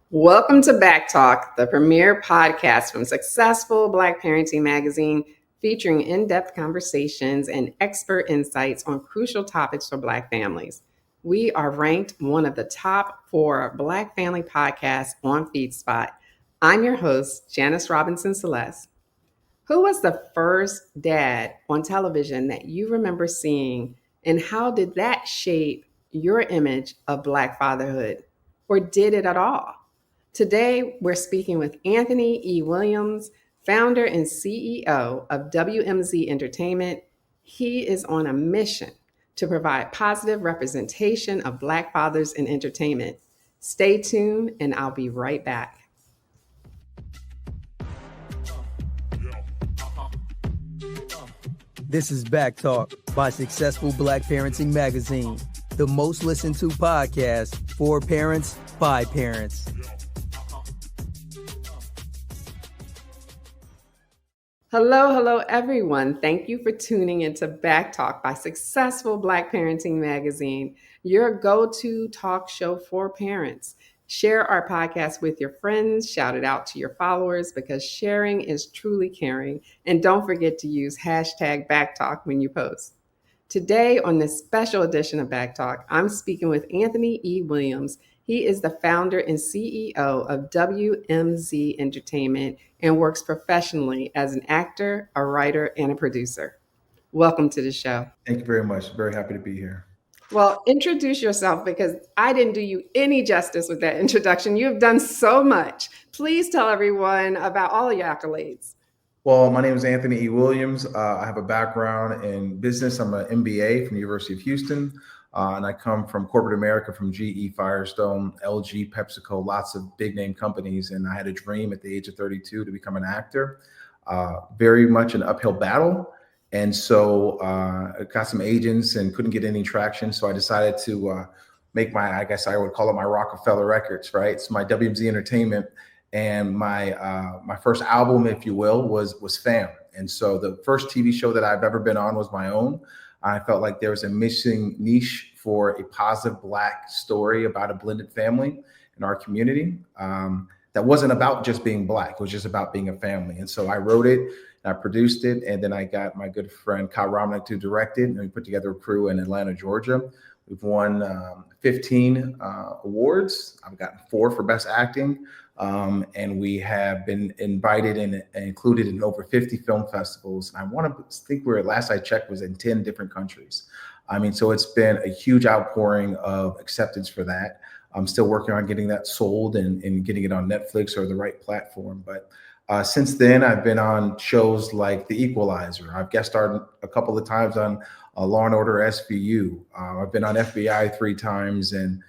Welcome to BACKtalk, the premier podcast from successful Black Parenting Magazine, featuring in-depth conversations and expert insights on crucial topics for Black families. We are ranked one of the top 4 Black family podcasts on FeedSpot. I'm your host, Janice Robinson-Celeste. Who was the first dad on television that you remember seeing, and how did that shape your image of Black fatherhood? Or did it at all? Today, we're speaking with Anthony E. Williams, founder and CEO of WMZ Entertainment. He is on a mission to provide positive representation of Black fathers in entertainment. Stay tuned, and I'll be right back. This is BACKtalk by Successful Black Parenting Magazine, the most listened to podcast for parents by parents. Hello, everyone. Thank you for tuning into BACKtalk by Successful Black Parenting Magazine, your go-to talk show for parents. Share our podcast with your friends, shout it out to your followers, because sharing is truly caring. And don't forget to use hashtag BACKtalk when you post. Today, on this special edition of BACKtalk, I'm speaking with Anthony E. Williams. He is the founder and CEO of WMZ Entertainment and works professionally as an actor, a writer, and a producer. Welcome to the show. Thank you very much. Very happy to be here. Well, introduce yourself, because I didn't do you any justice with that introduction. You have done so much. Please tell everyone about all your accolades. Well, my name is Anthony E. Williams. I have a background in business. I'm an MBA from the University of Houston, and I come from corporate America, from GE, Firestone, LG, PepsiCo, lots of big name companies. And I had a dream at the age of 32 to become an actor. Very much an uphill battle. And so I got some agents and couldn't get any traction. So I decided to make I guess I would call it my Rockefeller Records, right? It's my WMZ Entertainment. And my first album, if you will, was F.A.M. And so the first TV show that I've ever been on was my own. I felt like there was a missing niche for a positive Black story about a blended family in our community that wasn't about just being Black. It was just about being a family. And so I wrote it, and I produced it, and then I got my good friend Kyle Romnick to direct it, and we put together a crew in Atlanta, Georgia. We've won 15 awards. I've gotten 4 for Best Acting. And we have been invited and included in over 50 film festivals. And I want to think last I checked was in 10 different countries. I mean, so it's been a huge outpouring of acceptance for that. I'm still working on getting that sold and getting it on Netflix or the right platform. But since then, I've been on shows like The Equalizer. I've guest starred a couple of times on Law and Order SVU. I've been on FBI 3 times, and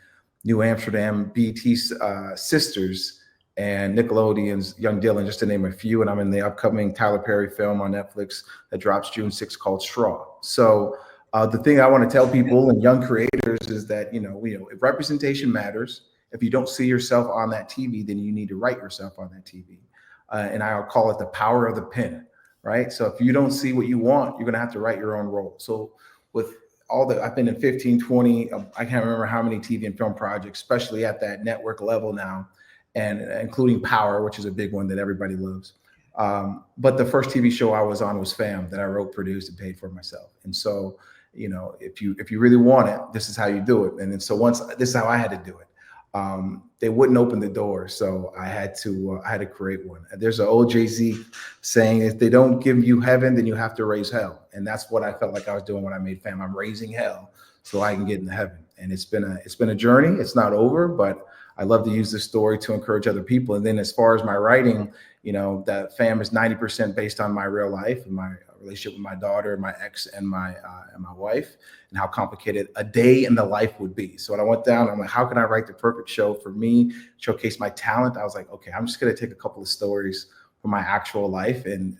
New Amsterdam, BT's Sisters, and Nickelodeon's Young Dylan, just to name a few. And I'm in the upcoming Tyler Perry film on Netflix that drops June 6th called Straw. So the thing I want to tell people and young creators is that, if representation matters, if you don't see yourself on that TV, then you need to write yourself on that TV. And I'll call it the power of the pen, right? So if you don't see what you want, you're going to have to write your own role. So with I've been in 15, 20, I can't remember how many TV and film projects, especially at that network level now, and including Power, which is a big one that everybody loves. But the first TV show I was on was F.A.M. that I wrote, produced, and paid for myself. And so, if you really want it, this is how you do it. And then this is how I had to do it. They wouldn't open the door, so I had to create one. There's an old Jay-Z saying, if they don't give you heaven, then you have to raise hell. And that's what I felt like I was doing when I made F.A.M. I'm raising hell so I can get into heaven. And it's been a journey. It's not over, but I love to use this story to encourage other people. And then as far as my writing, that F.A.M. is 90% based on my real life and my relationship with my daughter, my ex, and my wife, and how complicated a day in the life would be. So when I went down, I'm like, how can I write the perfect show for me, showcase my talent? I was like, okay, I'm just going to take a couple of stories from my actual life, and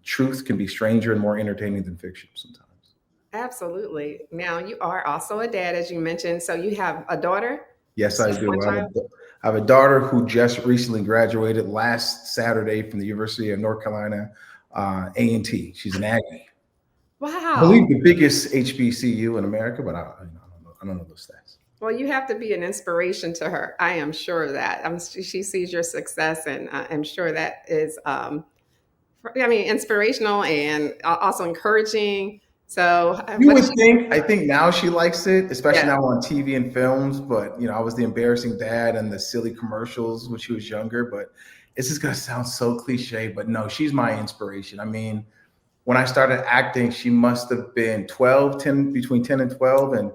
truth can be stranger and more entertaining than fiction sometimes. Absolutely. Now, you are also a dad, as you mentioned. So you have a daughter? Yes, I do. I have a daughter who just recently graduated last Saturday from the University of North Carolina, A&T. She's an Aggie. Wow. I believe the biggest HBCU in America, but I don't know those stats. Well, you have to be an inspiration to her. I am sure of that. She sees your success, and I'm sure that is, inspirational and also encouraging. So, You what would is she? think, I think now she likes it, especially Yeah, now on TV and films. But, I was the embarrassing dad and the silly commercials when she was younger. But it's just going to sound so cliche. But no, she's my inspiration. I mean, when I started acting, she must have been 12, 10, between 10 and 12. And,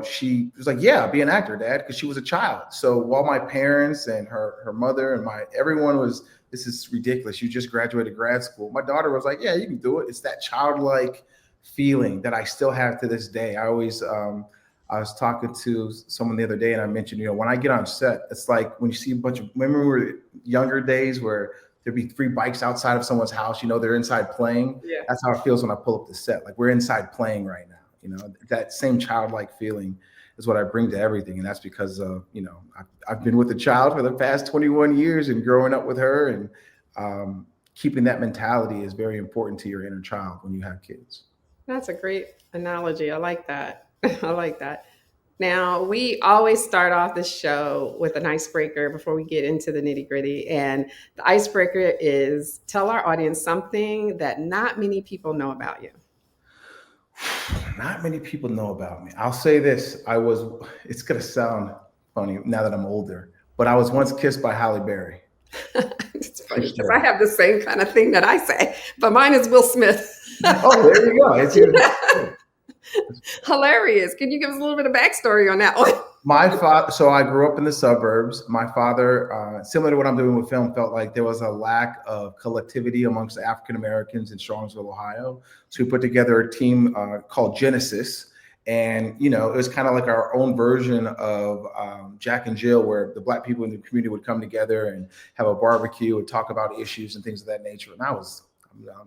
she was like, yeah, be an actor, Dad, because she was a child. So while my parents and her mother and everyone was, this is ridiculous. You just graduated grad school. My daughter was like, yeah, you can do it. It's that childlike feeling that I still have to this day. I was talking to someone the other day and I mentioned, when I get on set, it's like when you see a bunch of women were younger days where there'd be 3 bikes outside of someone's house, they're inside playing. yeah. That's how it feels when I pull up the set. Like we're inside playing right now. That same childlike feeling is what I bring to everything. And that's because I've been with a child for the past 21 years and growing up with her, and keeping that mentality is very important to your inner child when you have kids. That's a great analogy. I like that. I like that. Now, we always start off the show with an icebreaker before we get into the nitty gritty. And the icebreaker is tell our audience something that not many people know about you. Not many people know about me. I'll say this. It's going to sound funny now that I'm older, but I was once kissed by Halle Berry. It's funny because I have the same kind of thing that I say, but mine is Will Smith. Oh, there you go. It's Hilarious. Can you give us a little bit of backstory on that one? My father, so I grew up in the suburbs. My father, similar to what I'm doing with film, felt like there was a lack of collectivity amongst the African Americans in Strongsville, Ohio. So we put together a team called Genesis. And, it was kind of like our own version of Jack and Jill, where the Black people in the community would come together and have a barbecue and talk about issues and things of that nature. And I was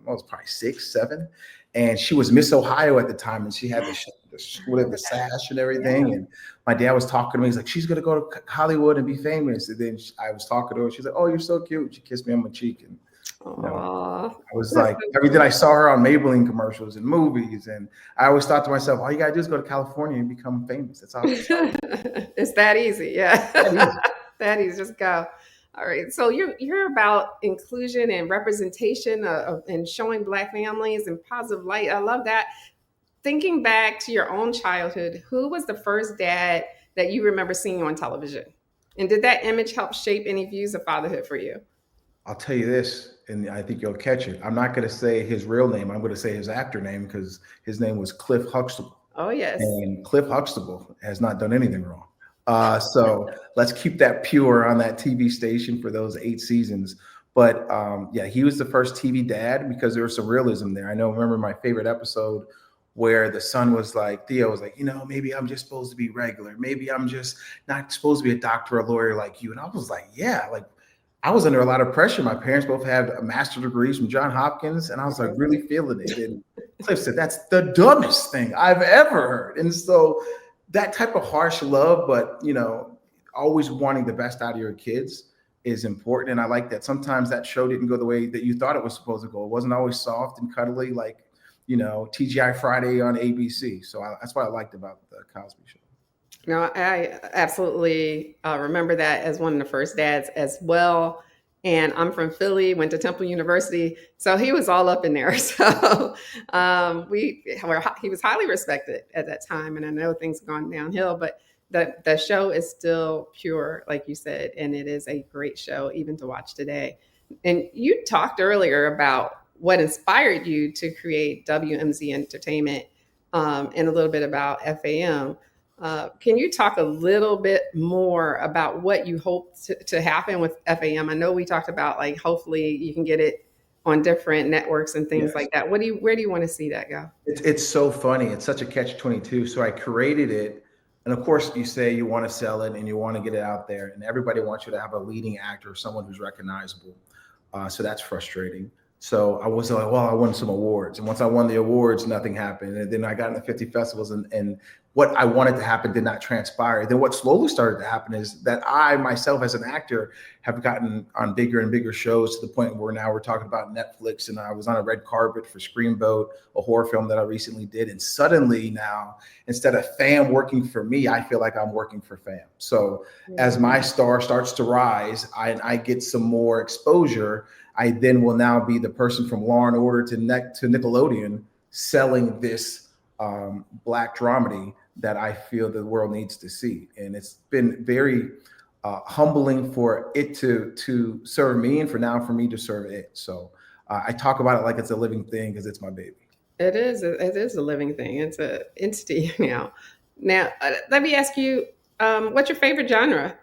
probably 6, 7. And she was Miss Ohio at the time, and she had the sash and everything. Yeah. And my dad was talking to me. He's like, she's gonna go to Hollywood and be famous. And then I was talking to her. She's like, oh, you're so cute. She kissed me on my cheek, and I was like, everything I saw her on Maybelline commercials and movies, and I always thought to myself, all you gotta do is go to California and become famous. That's all. It's that easy, yeah. That easy. Just go. All right. So you're about inclusion and representation and showing Black families in positive light. I love that. Thinking back to your own childhood, who was the first dad that you remember seeing on television? And did that image help shape any views of fatherhood for you? I'll tell you this, and I think you'll catch it. I'm not going to say his real name. I'm going to say his actor name, because his name was Cliff Huxtable. Oh, yes. And Cliff Huxtable has not done anything wrong. So let's keep that pure on that TV station for those 8 seasons. But yeah, he was the first TV dad because there was some realism there. Remember my favorite episode where the son was like, Theo was like, maybe I'm just supposed to be regular. Maybe I'm just not supposed to be a doctor or a lawyer like you. And I was like, yeah, like I was under a lot of pressure. My parents both had master's degrees from Johns Hopkins, and I was like really feeling it. And Cliff said, that's the dumbest thing I've ever heard. And so that type of harsh love, but always wanting the best out of your kids is important. And I like that sometimes that show didn't go the way that you thought it was supposed to go. It wasn't always soft and cuddly like, TGI Friday on ABC. So that's what I liked about the Cosby Show. No, I absolutely remember that as one of the first dads as well. And I'm from Philly, went to Temple University. So he was all up in there. So he was highly respected at that time. And I know things have gone downhill, but the show is still pure, like you said, and it is a great show even to watch today. And you talked earlier about what inspired you to create WMZ Entertainment and a little bit about F.A.M. Can you talk a little bit more about what you hope to happen with F.A.M? I know we talked about like hopefully you can get it on different networks and things like that. Where do you want to see that go? It's so funny. It's such a catch-22. So I created it, and of course you say you want to sell it and you want to get it out there, and everybody wants you to have a leading actor, someone who's recognizable. So that's frustrating. So I was like, well, I won some awards. And once I won the awards, nothing happened. And then I got into 50 festivals and what I wanted to happen did not transpire. Then what slowly started to happen is that I myself as an actor have gotten on bigger and bigger shows to the point where now we're talking about Netflix, and I was on a red carpet for Screamboat, a horror film that I recently did. And suddenly now, instead of F.A.M working for me, I feel like I'm working for F.A.M. So as my star starts to rise, I get some more exposure. I then will now be the person from Law and Order to Nickelodeon selling this Black dramedy that I feel the world needs to see. And it's been very humbling for it to serve me and for me to serve it. So I talk about it like it's a living thing because it's my baby. It is. It is a living thing. It's an entity now. Now, let me ask you, what's your favorite genre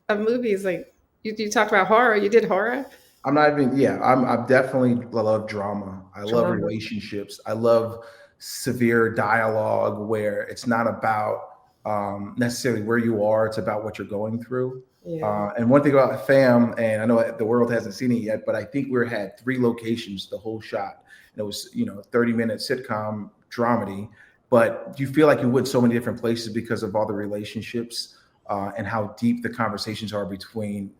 of movies? Like you talked about horror. You did horror. I'm not even, yeah, I'm definitely love drama. I love Drama. relationships. I love severe dialogue where it's not about necessarily where you are, it's about what you're going through. Yeah. And one thing about F.A.M, and I know the world hasn't seen it yet, but I think we had 3 locations the whole shot. And it was, 30-minute sitcom dramedy, but you feel like you went so many different places because of all the relationships and how deep the conversations are between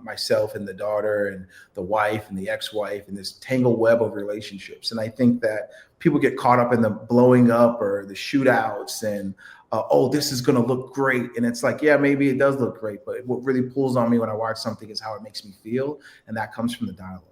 myself and the daughter and the wife and the ex-wife and this tangled web of relationships. And I think that people get caught up in the blowing up or the shootouts and, oh, this is going to look great. And it's like, yeah, maybe it does look great. But what really pulls on me when I watch something is how it makes me feel. And that comes from the dialogue.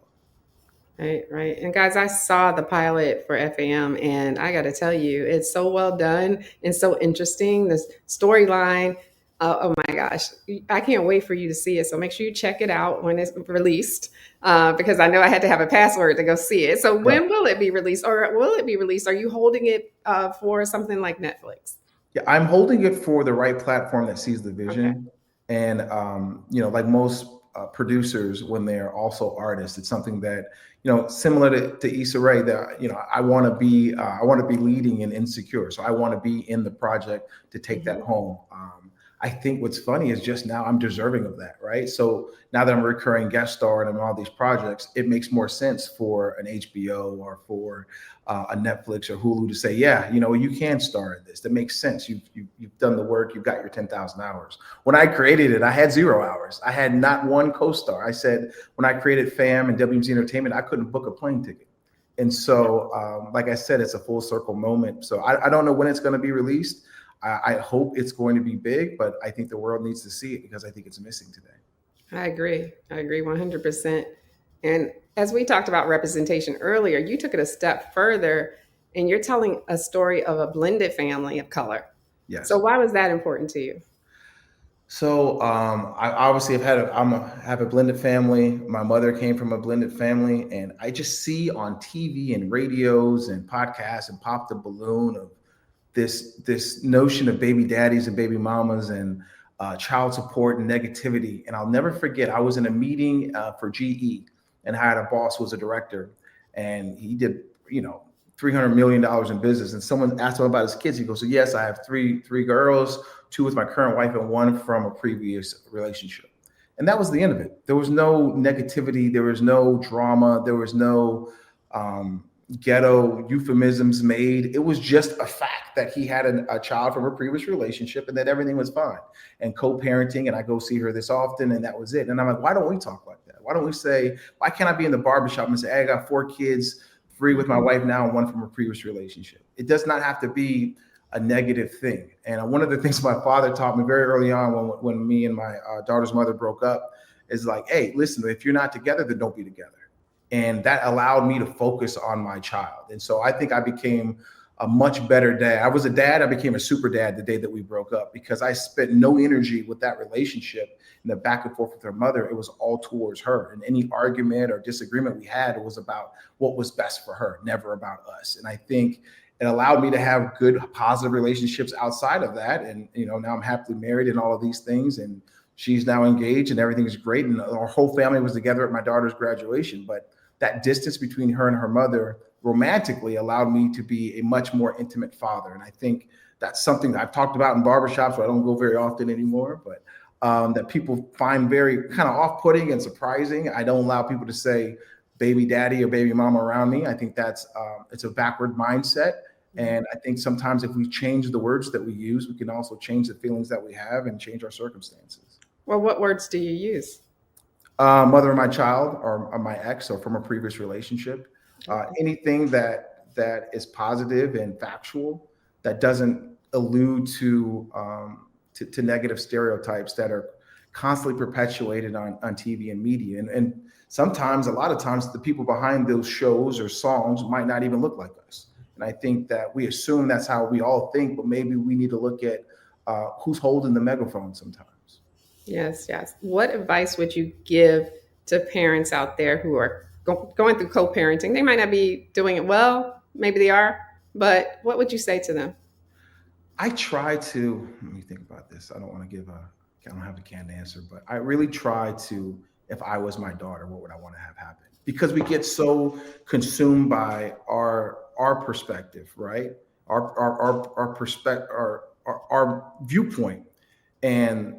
Right, right. And guys, I saw the pilot for F.A.M. and I got to tell you, it's so well done and so interesting. This storyline. Oh my gosh, I can't wait for you to see it. So make sure you check it out when it's released, because I know I had to have a password to go see it. So when will it be released, or will it be released? Are you holding it for something like Netflix? Yeah, I'm holding it for the right platform that sees the Okay. vision. And, like most producers, when they're also artists, it's something that, similar to Issa Rae, that, I want to be leading in Insecure. So I want to be in the project to take that home. I think what's funny is just now I'm deserving of that, right? So now that I'm a recurring guest star and I'm on all these projects, it makes more sense for an HBO or for a Netflix or Hulu to say, yeah, you can star in this. That makes sense. You've done the work. You've got your 10,000 hours. When I created it, I had 0 hours. I had not one co-star. I said when I created F.A.M and WMZ Entertainment, I couldn't book a plane ticket. And so, like I said, it's a full circle moment. So I don't know when it's going to be released. I hope it's going to be big, but I think the world needs to see it because I think it's missing today. I agree. I agree 100%. And as we talked about representation earlier, you took it a step further and you're telling a story of a blended family of color. Yes. So why was that important to you? So I obviously have a blended family. My mother came from a blended family, and I just see on TV and radios and podcasts and pop the balloon of this notion of baby daddies and baby mamas and child support and negativity. And I'll never forget, I was in a meeting for GE, and I had a boss who was a director, and he did, $300 million in business. And someone asked him about his kids. He goes, so yes, I have three girls, 2 with my current wife and 1 from a previous relationship. And that was the end of it. There was no negativity. There was no drama. There was no ghetto euphemisms made. It was just a fact that he had a child from a previous relationship and that everything was fine and co-parenting. And I go see her this often, and that was it. And I'm like, why don't we talk like that? Why don't we say, why can't I be in the barbershop and say, hey, I got 4 kids, 3 with my wife now and 1 from a previous relationship? It does not have to be a negative thing. And one of the things my father taught me very early on when me and my daughter's mother broke up is like, hey, listen, if you're not together, then don't be together. And that allowed me to focus on my child. And so I think I became a much better dad. I was a dad. I became a super dad the day that we broke up because I spent no energy with that relationship and the back and forth with her mother. It was all towards her. And any argument or disagreement we had, it was about what was best for her, never about us. And I think it allowed me to have good, positive relationships outside of that. And, now I'm happily married and all of these things. And she's now engaged and everything is great. And our whole family was together at my daughter's graduation. But that distance between her and her mother romantically allowed me to be a much more intimate father. And I think that's something that I've talked about in barbershops where I don't go very often anymore, but that people find very kind of off-putting and surprising. I don't allow people to say baby daddy or baby mama around me. I think that's it's a backward mindset. And I think sometimes if we change the words that we use, we can also change the feelings that we have and change our circumstances. Well, what words do you use? Mother of my child, or my ex, or from a previous relationship. Anything that is positive and factual, that doesn't allude to negative stereotypes that are constantly perpetuated on TV and media. And sometimes, a lot of times, the people behind those shows or songs might not even look like us. And I think that we assume that's how we all think, but maybe we need to look at who's holding the megaphone sometimes. Yes, yes. What advice would you give to parents out there who are going through co-parenting? They might not be doing it well, maybe they are, but what would you say to them? I try to, let me think about this. I don't want to I don't have a canned answer, but I really try to, if I was my daughter, what would I want to have happen? Because we get so consumed by our perspective, right? Our perspective, our viewpoint, and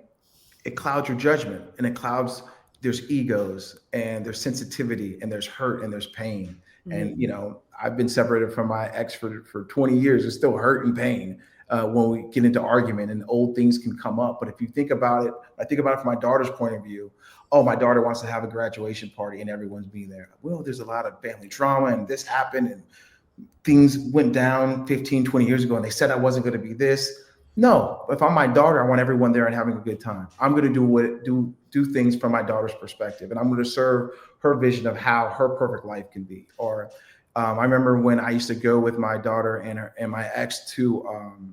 it clouds your judgment, and it clouds, there's egos and there's sensitivity and there's hurt and there's pain. And, I've been separated from my ex for 20 years. It's still hurt and pain when we get into argument, and old things can come up. But if you think about it, I think about it from my daughter's point of view. Oh, my daughter wants to have a graduation party and everyone's being there. Well, there's a lot of family trauma, and this happened, and things went down 15, 20 years ago, and they said I wasn't going to be this. No, if I'm my daughter, I want everyone there and having a good time. I'm going to do things from my daughter's perspective, and I'm going to serve her vision of how her perfect life can be. Or I remember when I used to go with my daughter and my ex to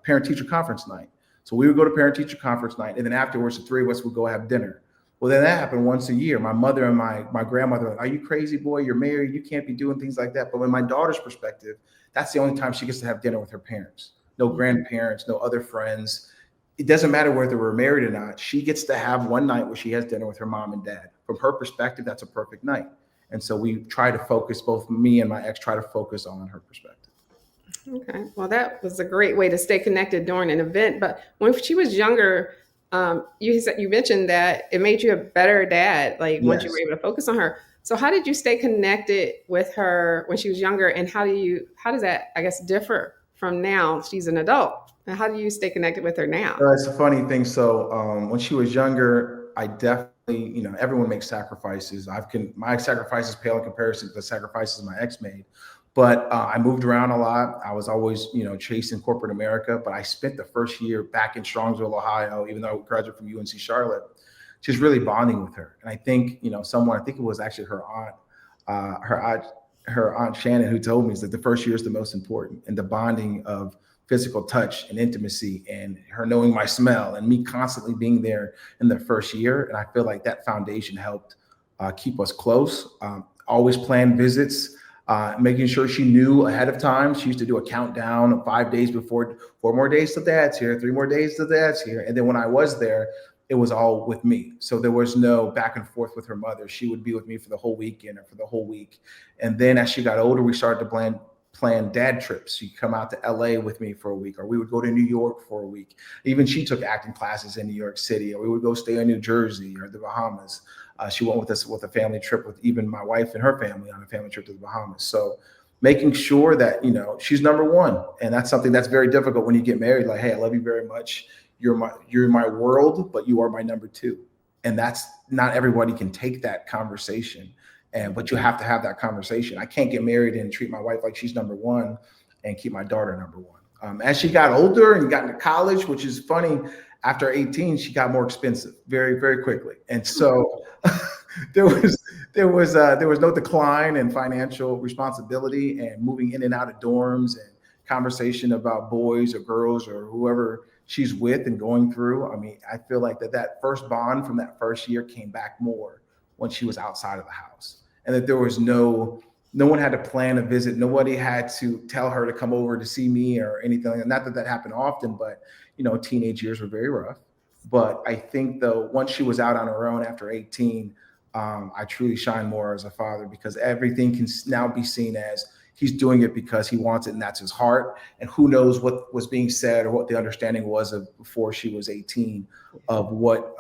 parent-teacher conference night. So we would go to parent-teacher conference night, and then afterwards, the three of us would go have dinner. Well, then that happened once a year. My mother and my grandmother were like, "Are you crazy, boy? You're married. You can't be doing things like that." But in my daughter's perspective, that's the only time she gets to have dinner with her parents. No grandparents, no other friends. It doesn't matter whether we're married or not. She gets to have one night where she has dinner with her mom and dad. From her perspective, that's a perfect night. And so we try to focus, both me and my ex try to focus on her perspective. Okay. Well, that was a great way to stay connected during an event. But when she was younger, you mentioned that it made you a better dad, like once you were able to focus on her. So how did you stay connected with her when she was younger, and how does that, I guess, differ from now? She's an adult. And how do you stay connected with her now? It's a funny thing. So when she was younger, I definitely, everyone makes sacrifices. My sacrifices pale in comparison to the sacrifices my ex made. But I moved around a lot. I was always, chasing corporate America. But I spent the first year back in Strongsville, Ohio, even though I graduated from UNC Charlotte, just really bonding with her. And I think, I think it was actually her aunt Shannon, who told me is that the first year is the most important, and the bonding of physical touch and intimacy, and her knowing my smell, and me constantly being there in the first year. And I feel like that foundation helped keep us close. Always plan visits. Making sure she knew ahead of time. She used to do a countdown of 5 days before, 4 more days till dad's here, 3 more days till dad's here. And then when I was there, it was all with me. So there was no back and forth with her mother. She would be with me for the whole weekend or for the whole week. And then as she got older, we started to plan dad trips. She'd come out to LA with me for a week, or we would go to New York for a week. Even she took acting classes in New York City, or we would go stay in New Jersey or the Bahamas. She went with us with a family trip with even my wife and her family on a family trip to the Bahamas. So making sure that, she's number one. And that's something that's very difficult when you get married. Like, hey, I love you very much. You're my world, but you are my number two. And that's not everybody can take that conversation. But you have to have that conversation. I can't get married and treat my wife like she's number one and keep my daughter number one. As she got older and got into college, which is funny, after 18, she got more expensive very, very quickly. And so there was no decline in financial responsibility, and moving in and out of dorms, and conversation about boys or girls or whoever she's with and going through. I mean, I feel like that first bond from that first year came back more when she was outside of the house, and that there was no one had to plan a visit. Nobody had to tell her to come over to see me or anything. Not that happened often, but teenage years were very rough. But I think though, once she was out on her own after 18, I truly shine more as a father, because everything can now be seen as he's doing it because he wants it, and that's his heart. And who knows what was being said or what the understanding was of before she was 18 of what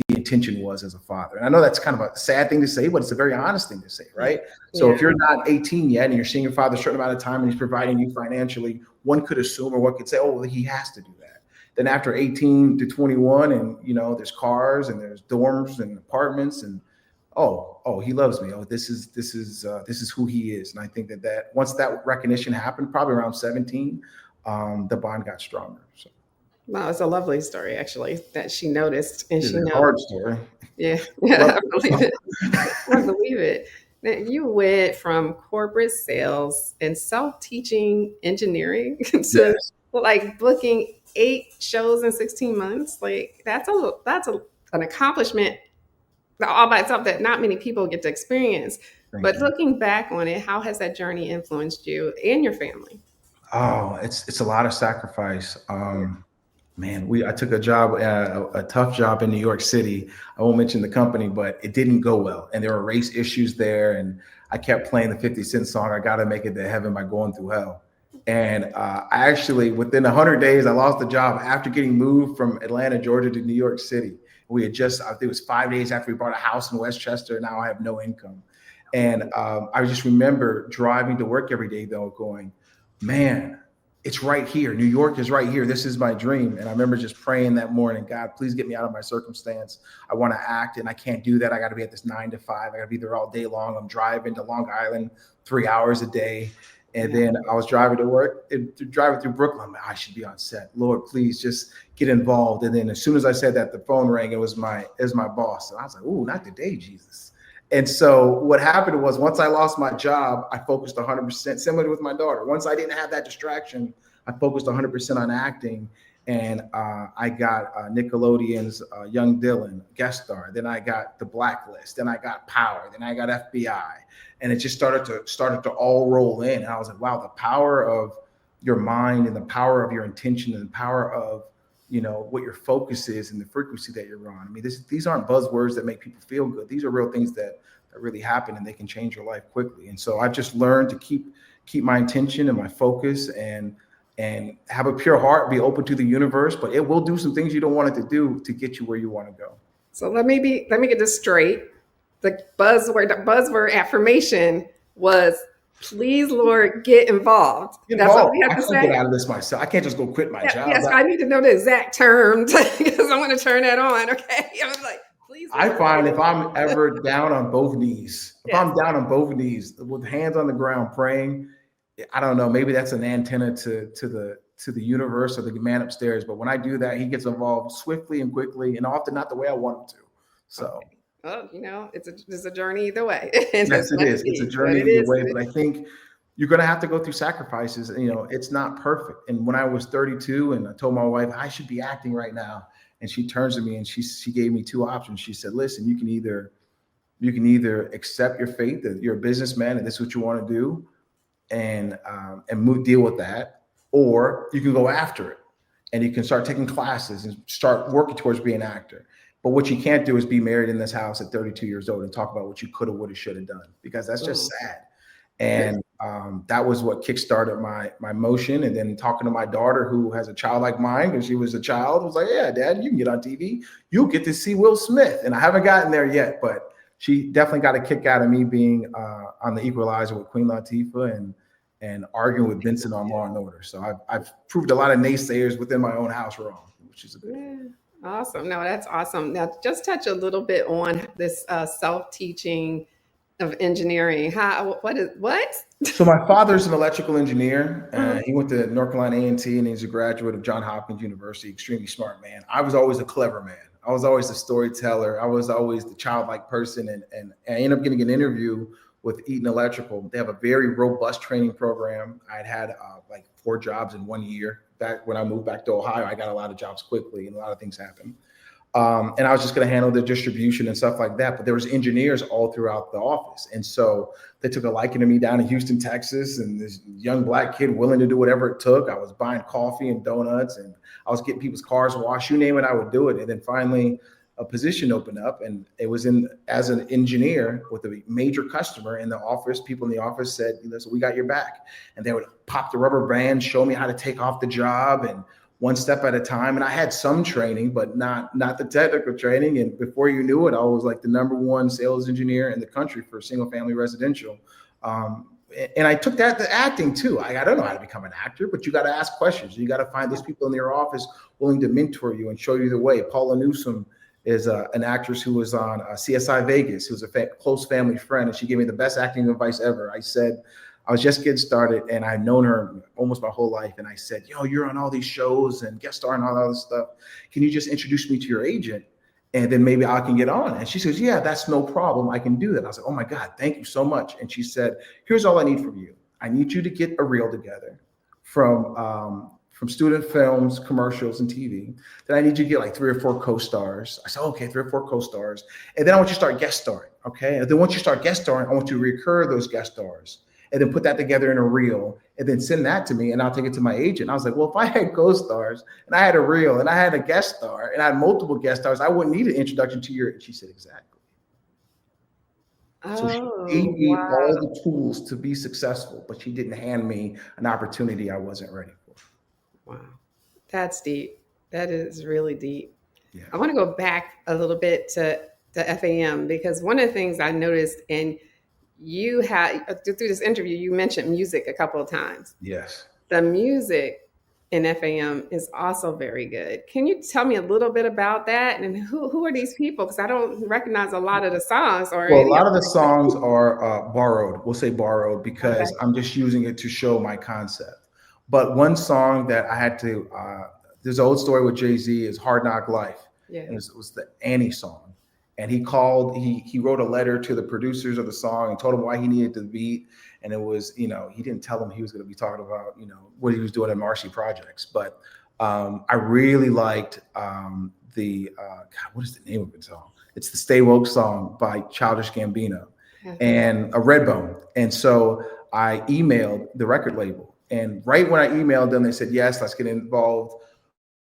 the intention was as a father. And I know that's kind of a sad thing to say, but it's a very honest thing to say, right? So if you're not 18 yet and you're seeing your father a certain amount of time and he's providing you financially, one could assume, or one could say, oh, well, he has to do that. Then after 18 to 21, and there's cars and there's dorms and apartments, and oh, he loves me. Oh, this is who he is. And I think that once that recognition happened, probably around 17, the bond got stronger. So. Wow, it's a lovely story, actually, that she noticed. And It's she a knows. hard story. Yeah, I believe it. I believe it. Now, you went from corporate sales and self-teaching engineering to Yes. like booking 8 shows in 16 months. Like that's an accomplishment all by itself that not many people get to experience. Thank But you. looking back on it, how has that journey influenced you and your family? Oh, it's a lot of sacrifice. Man, I took a job, a tough job in New York City. I won't mention the company, but it didn't go well, and there were race issues there. And I kept playing the 50 Cent song, "I Gotta Make It to Heaven" by Going Through Hell. And I actually, within 100 days, I lost the job after getting moved from Atlanta, Georgia, to New York City. We had just, I think it was 5 days after we bought a house in Westchester. Now I have no income, and I just remember driving to work every day, though, going, man, it's right here. New York is right here. This is my dream. And I remember just praying that morning, God, please get me out of my circumstance. I want to act, and I can't do that. I got to be at this 9 to 5. I got to be there all day long. I'm driving to Long Island 3 hours a day. And then I was driving to work, driving through Brooklyn. I'm like, I should be on set. Lord, please just get involved. And then as soon as I said that, the phone rang. It was my boss. And I was like, ooh, not today, Jesus. And so what happened was, once I lost my job, I focused 100%, similar with my daughter. Once I didn't have that distraction, I focused 100% on acting. And I got Nickelodeon's Young Dylan guest star. Then I got The Blacklist. Then I got Power. Then I got FBI. And it just started to all roll in. And I was like, wow, the power of your mind and the power of your intention and the power of what your focus is and the frequency that you're on. I mean, these aren't buzzwords that make people feel good. These are real things that really happen, and they can change your life quickly. And so I've just learned to keep my intention and my focus, and have a pure heart, be open to the universe, but it will do some things you don't want it to do to get you where you want to go. So let me get this straight. The buzzword affirmation was, please, Lord, get involved. That's what we have to say. I can't get out of this myself. I can't just go quit my job. Yes, I need to know the exact terms because I want to turn that on. Okay. I was like, please. I find if I'm ever down on both knees, I'm down on both knees with hands on the ground praying, I don't know, maybe that's an antenna to the universe or the man upstairs. But when I do that, he gets involved swiftly and quickly, and often not the way I want him to. So. Okay. Well, it's a journey either way. Yes, it is. It's a journey either way. But I think you're going to have to go through sacrifices. It's not perfect. And when I was 32 and I told my wife I should be acting right now, and she turns to me and she gave me 2 options. She said, listen, you can either accept your fate that you're a businessman and this is what you want to do, and deal with that, or you can go after it and you can start taking classes and start working towards being an actor. But what you can't do is be married in this house at 32 years old and talk about what you could have, would have, should have done, because that's just sad. And that was what kickstarted my motion. And then talking to my daughter, who has a childlike mind because she was a child, was like, yeah, Dad, you can get on TV. You'll get to see Will Smith. And I haven't gotten there yet, but she definitely got a kick out of me being on The Equalizer with Queen Latifah and arguing with Vincent on Law and Order. So I've proved a lot of naysayers within my own house wrong, which is a good thing. Awesome. No, that's awesome. Now, just touch a little bit on this self-teaching of engineering. What? So my father's an electrical engineer. He went to North Carolina A&T, and he's a graduate of Johns Hopkins University. Extremely smart man. I was always a clever man. I was always the storyteller. I was always the childlike person. And I ended up getting an interview with Eaton Electrical. They have a very robust training program. I'd had like 4 jobs in 1 year. Back when I moved back to Ohio, I got a lot of jobs quickly, and a lot of things happened. And I was just going to handle the distribution and stuff like that. But there was engineers all throughout the office. And so they took a liking to me down in Houston, Texas, and this young Black kid willing to do whatever it took. I was buying coffee and donuts, and I was getting people's cars washed. You name it, I would do it. And then finally a position opened up, and it was as an engineer with a major customer in the office. People in the office said, listen, we got your back. And they would pop the rubber band, show me how to take off the job, and one step at a time. And I had some training, but not the technical training. And before you knew it, I was like the #1 sales engineer in the country for single family residential. And I took that to acting too. I don't know how to become an actor, but you got to ask questions. You got to find those people in your office willing to mentor you and show you the way. Paula Newsome is an actress who was on CSI Vegas, who's a close family friend, and she gave me the best acting advice ever. I said, I was just getting started, and I've known her almost my whole life. And I said, you're on all these shows and guest star and all that other stuff. Can you just introduce me to your agent? And then maybe I can get on. And she says, yeah, that's no problem. I can do that. I was like, oh my God, thank you so much. And she said, here's all I need from you. I need you to get a reel together from student films, commercials, and TV. Then I need you to get like 3 or 4 co-stars. I said, okay, 3 or 4 co-stars. And then I want you to start guest starring, okay? And then once you start guest starring, I want you to recur those guest stars and then put that together in a reel and then send that to me and I'll take it to my agent. I was like, well, if I had co-stars and I had a reel and I had a guest star and I had multiple guest stars, I wouldn't need an introduction to your, she said, exactly. So she gave me all the tools to be successful, but she didn't hand me an opportunity I wasn't ready for. Wow. That's deep. That is really deep. Yeah. I want to go back a little bit to F.A.M. because one of the things I noticed, and you had through this interview, you mentioned music a couple of times. Yes. The music in F.A.M. is also very good. Can you tell me a little bit about that? And who are these people? Because I don't recognize a lot of the songs. Or well, a lot of the songs are borrowed. We'll say borrowed because Okay. I'm just using it to show my concept. But one song that I had to, there's an old story with Jay-Z is Hard Knock Life. Yeah. And it was the Annie song. And he called, he wrote a letter to the producers of the song and told them why he needed the beat. And it was, he didn't tell them he was going to be talking about, what he was doing in Marcy Projects. But I really liked God, what is the name of the song? It's the Stay Woke song by Childish Gambino and a Redbone. And so I emailed the record label. And right when I emailed them, they said, yes, let's get involved.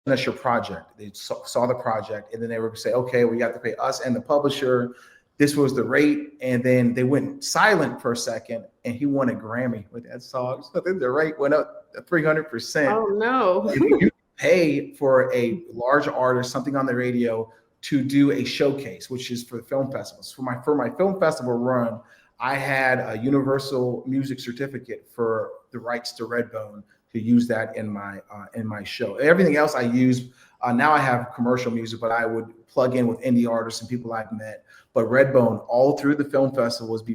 That's your project. They saw the project, and then they were say, okay, well, you have to pay us and the publisher. This was the rate. And then they went silent for a second, and he won a Grammy with that song. So then the rate went up 300%. Oh, no. You pay for a large artist, something on the radio, to do a showcase, which is for the film festivals. For my film festival run, I had a Universal Music certificate for the rights to Redbone to use that in my show. Everything else I use, now I have commercial music, but I would plug in with indie artists and people I've met. But Redbone, all through the film festival, would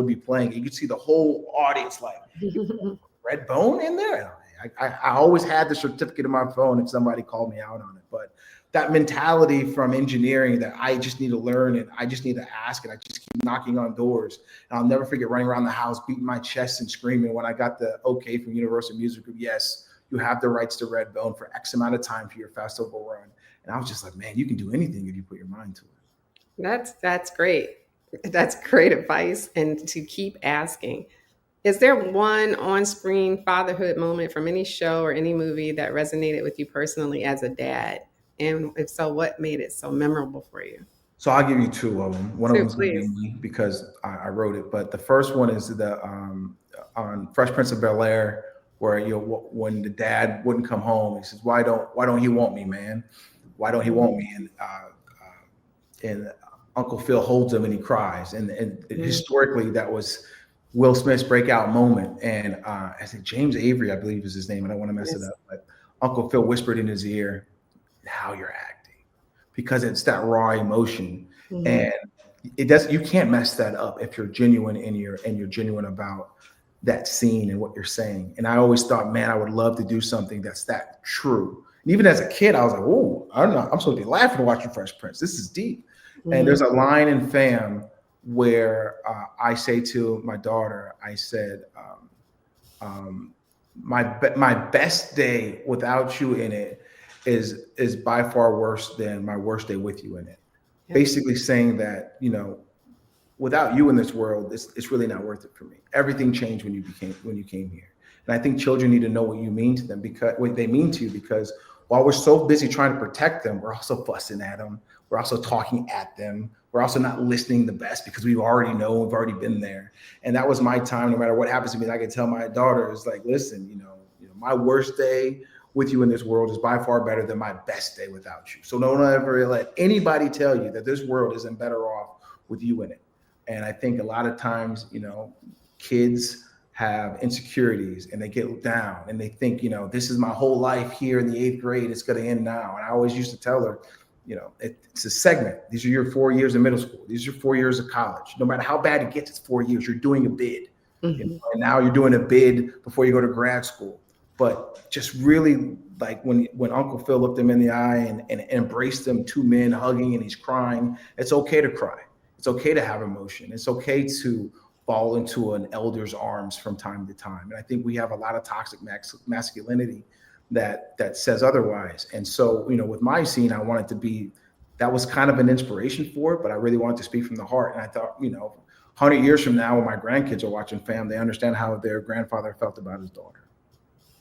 be playing. You could see the whole audience like, Redbone in there? I always had the certificate in my phone if somebody called me out on it. But that mentality from engineering that I just need to learn and I just need to ask and I just keep knocking on doors. And I'll never forget running around the house, beating my chest and screaming when I got the okay from Universal Music Group. Yes, you have the rights to Redbone for X amount of time for your festival run. And I was just like, man, you can do anything if you put your mind to it. That's great. That's great advice. And to keep asking. Is there one on-screen fatherhood moment from any show or any movie that resonated with you personally as a dad? And if so, what made it so memorable for you? So I'll give you 2 of them. One of them is going to be me because I wrote it. But the first one is the on Fresh Prince of Bel-Air, where when the dad wouldn't come home, he says, "Why don't he want me, man? Why don't he want me?" And Uncle Phil holds him and he cries. And historically, that was Will Smith's breakout moment. And I think James Avery, I believe is his name. I don't want to mess it up, but Uncle Phil whispered in his ear, "How you're acting," because it's that raw emotion. And you can't mess that up if you're genuine and you're genuine about that scene and what you're saying. And I always thought, man, I would love to do something that's that true. And even as a kid, I was like, "Oh, I'm supposed to be laughing watching Fresh Prince. This is deep." And there's a line in F.A.M. where I say to my daughter, I said, my best day without you in it is by far worse than my worst day with you in it. Yeah. Basically saying that, without you in this world, it's really not worth it for me. Everything changed when you came here. And I think children need to know what you mean to them, because what they mean to you, because while we're so busy trying to protect them, we're also fussing at them. We're also talking at them. We're also not listening the best because we already know, we've already been there. And that was my time. No matter what happens to me, I can tell my daughter, is like, listen, my worst day with you in this world is by far better than my best day without you. So don't ever let anybody tell you that this world isn't better off with you in it. And I think a lot of times, kids have insecurities and they get down and they think, this is my whole life here in the 8th grade. It's going to end now. And I always used to tell her, it's a segment. These are your 4 years of middle school. These are 4 years of college. No matter how bad it gets, it's 4 years. You're doing a bid. Mm-hmm. And now you're doing a bid before you go to grad school. But just really, like when Uncle Phil looked him in the eye and embraced them, 2 men hugging and he's crying, it's okay to cry. It's okay to have emotion. It's okay to fall into an elder's arms from time to time. And I think we have a lot of toxic masculinity that says otherwise. And so, with my scene, I wanted to be, that was kind of an inspiration for it, but I really wanted to speak from the heart. And I thought, 100 years from now, when my grandkids are watching FAM, they understand how their grandfather felt about his daughter.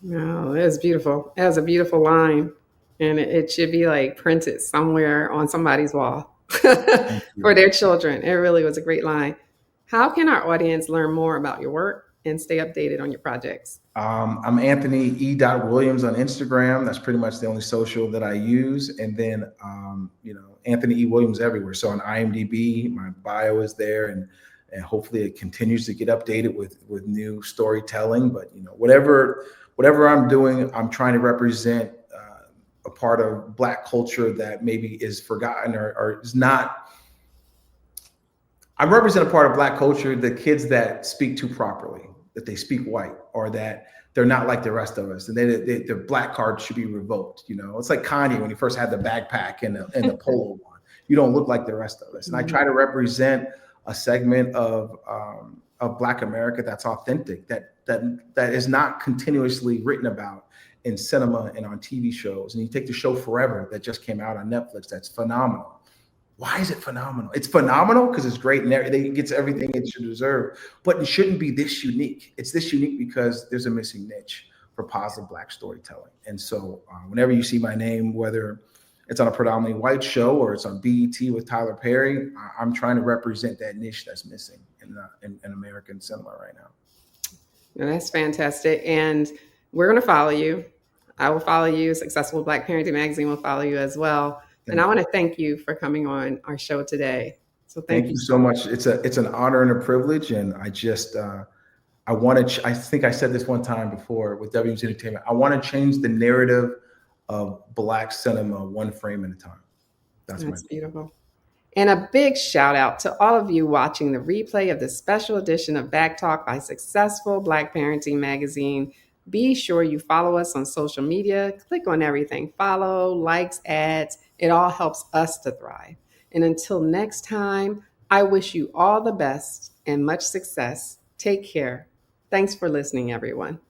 No, it was beautiful. It was a beautiful line. And it should be like printed somewhere on somebody's wall for their children. It really was a great line. How can our audience learn more about your work and stay updated on your projects? I'm Anthony E. Williams on Instagram. That's pretty much the only social that I use. And then, Anthony E. Williams everywhere. So on IMDb, my bio is there, and hopefully it continues to get updated with new storytelling. But, whatever I'm doing, I'm trying to represent a part of Black culture that maybe is forgotten or is not. I represent a part of Black culture, the kids that speak too properly, that they speak white, or that they're not like the rest of us, and their Black card should be revoked. It's like Kanye when he first had the backpack and the polo on. You don't look like the rest of us. And I try to represent a segment of Black America that's authentic, that is not continuously written about in cinema and on TV shows. And you take the show Forever that just came out on Netflix. That's phenomenal. Why is it phenomenal? It's phenomenal because it's great and it gets everything it should deserve, but it shouldn't be this unique. It's this unique because there's a missing niche for positive Black storytelling. And so whenever you see my name, whether it's on a predominantly white show or it's on BET with Tyler Perry, I'm trying to represent that niche that's missing in American cinema right now. Well, that's fantastic. And we're going to follow you. I will follow you. Successful Black Parenting Magazine will follow you as well. And I want to thank you for coming on our show today. So thank you so much. It's an honor and a privilege. And I just, I think I said this one time before with WMC Entertainment, I want to change the narrative of Black cinema one frame at a time. That's beautiful. And a big shout out to all of you watching the replay of this special edition of BACKtalk by Successful Black Parenting Magazine. Be sure you follow us on social media. Click on everything. Follow, likes, ads. It all helps us to thrive. And until next time, I wish you all the best and much success. Take care. Thanks for listening, everyone.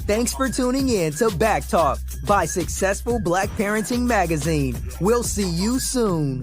Thanks for tuning in to BACKtalk by Successful Black Parenting Magazine. We'll see you soon.